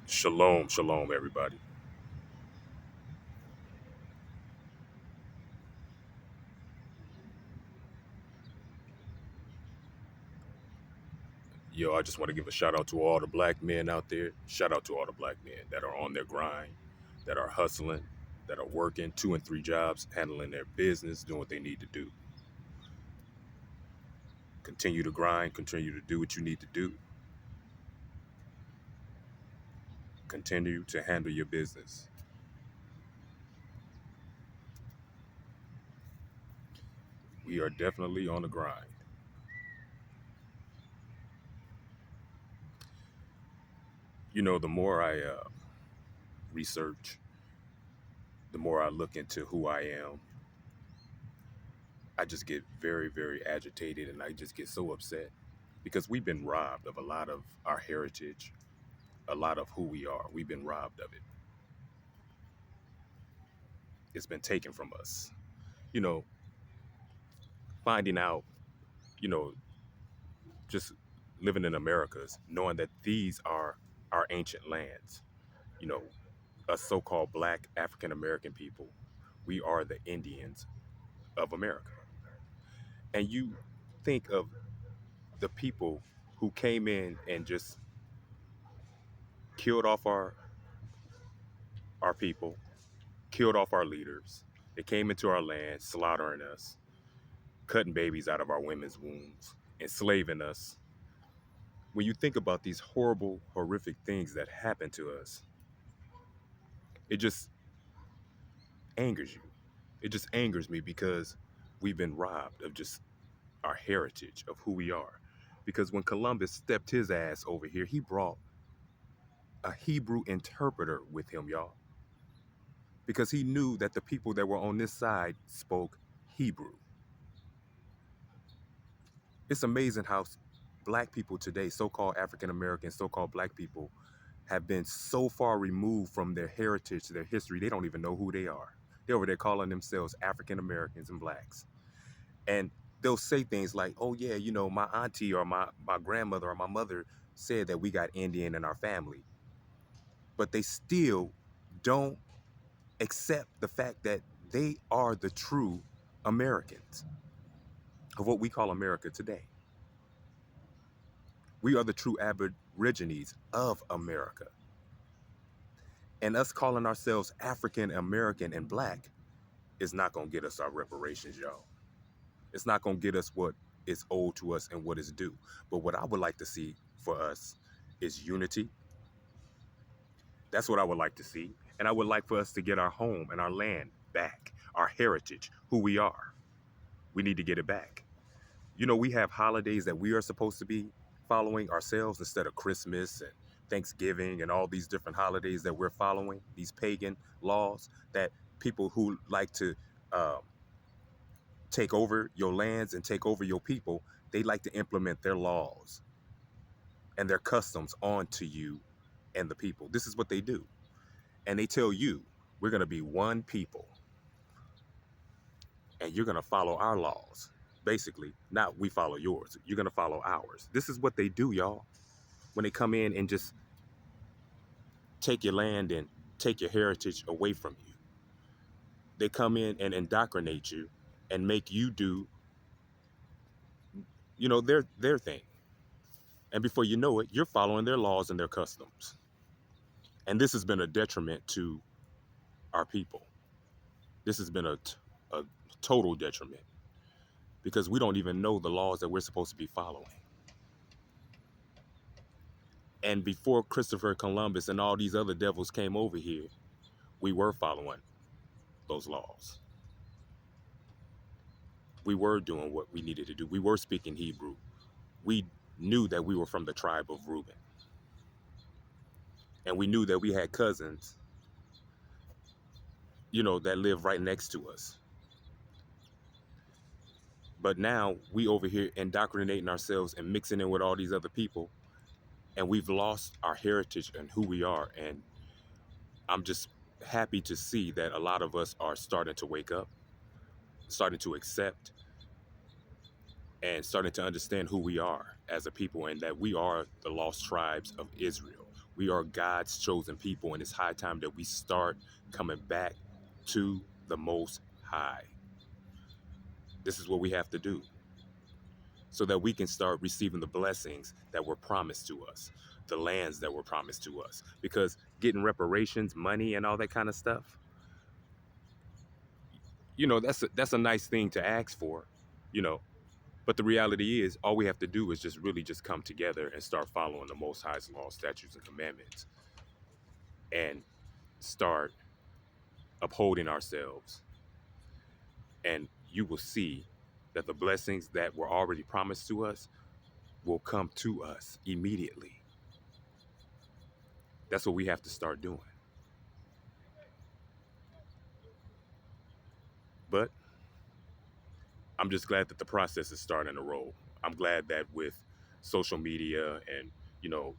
Shalom, shalom, everybody. Yo, I just want to give a shout out to all the black men out there. Shout out to all the black men that are on their grind, that are hustling, that are working 2 and 3 jobs, handling their business, doing what they need to do. Continue to grind, continue to do what you need to do, continue to handle your business. We are definitely on the grind. The more I research, the more I look into who I am, I just get very, very agitated and I just get so upset because we've been robbed of a lot of our heritage, a lot of who we are. We've been robbed of it. It's been taken from us. You know, finding out, you know, just living in Americas, knowing that these are our ancient lands, you know, us so called black African American people, we are the Indians of America. And you think of the people who came in and just killed off our people, killed off our leaders. They came into our land, slaughtering us, cutting babies out of our women's wombs, enslaving us. When you think about these horrible, horrific things that happen to us, it just angers you. It just angers me because we've been robbed of just our heritage, of who we are. Because when Columbus stepped his ass over here, he brought a Hebrew interpreter with him, y'all, because he knew that the people that were on this side spoke Hebrew. It's amazing how black people today, so-called African Americans, so-called black people, have been so far removed from their heritage, their history, they don't even know who they are. They're over there calling themselves African Americans and blacks. And they'll say things like, oh yeah, my auntie or my grandmother or my mother said that we got Indian in our family. But they still don't accept the fact that they are the true Americans of what we call America today. We are the true aborigines of America. And us calling ourselves African American and black is not going to get us our reparations, y'all. It's not going to get us what is owed to us and what is due. But what I would like to see for us is unity. That's what I would like to see. And I would like for us to get our home and our land back, our heritage, who we are. We need to get it back. We have holidays that we are supposed to be following ourselves instead of Christmas and Thanksgiving and all these different holidays that we're following, these pagan laws that people who like to um, take over your lands and take over your people, they like to implement their laws and their customs onto you and the people. This is what they do. And they tell you, we're going to be one people and you're going to follow our laws. Basically, not we follow yours. You're going to follow ours. This is what they do, y'all. When they come in and just take your land and take your heritage away from you. They come in and indoctrinate you and make you do, their thing. And before you know it, you're following their laws and their customs. And this has been a detriment to our people. This has been a total detriment because we don't even know the laws that we're supposed to be following. And before Christopher Columbus and all these other devils came over here, we were following those laws. We were doing what we needed to do. We were speaking Hebrew. We knew that we were from the tribe of Reuben. And we knew that we had cousins, that live right next to us. But now we over here indoctrinating ourselves and mixing in with all these other people. And we've lost our heritage and who we are. And I'm just happy to see that a lot of us are starting to wake up, starting to accept, and starting to understand who we are as a people and that we are the lost tribes of Israel. We are God's chosen people, and it's high time that we start coming back to the Most High. This is what we have to do so that we can start receiving the blessings that were promised to us, the lands that were promised to us. Because getting reparations, money, and all that kind of stuff, that's a nice thing to ask for, you know. But the reality is, all we have to do is just really just come together and start following the Most High's laws, statutes, and commandments, and start upholding ourselves. And you will see that the blessings that were already promised to us will come to us immediately. That's what we have to start doing. But I'm just glad that the process is starting to roll. I'm glad that with social media and, you know,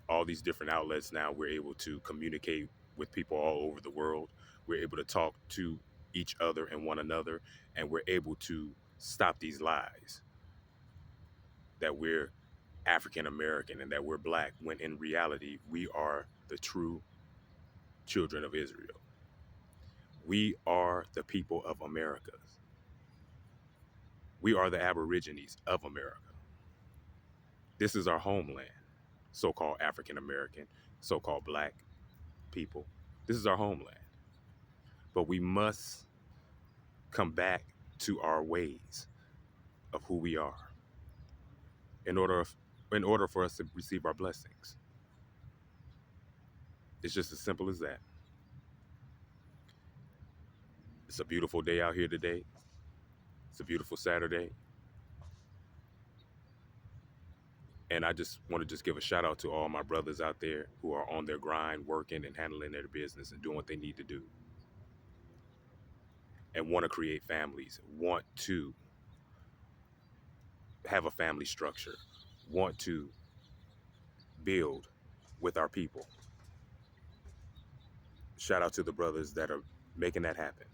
all these different outlets now, we're able to communicate with people all over the world. We're able to talk to each other and one another, and we're able to stop these lies that we're African American and that we're black, when in reality, we are the true children of Israel. We are the people of America. We are the Aborigines of America. This is our homeland, so-called African American, so-called black people. This is our homeland. But we must come back to our ways of who we are in order for us to receive our blessings. It's just as simple as that. It's a beautiful day out here today. It's a beautiful Saturday. And I just want to just give a shout out to all my brothers out there who are on their grind, working and handling their business and doing what they need to do. And want to create families, want to have a family structure, want to build with our people. Shout out to the brothers that are making that happen.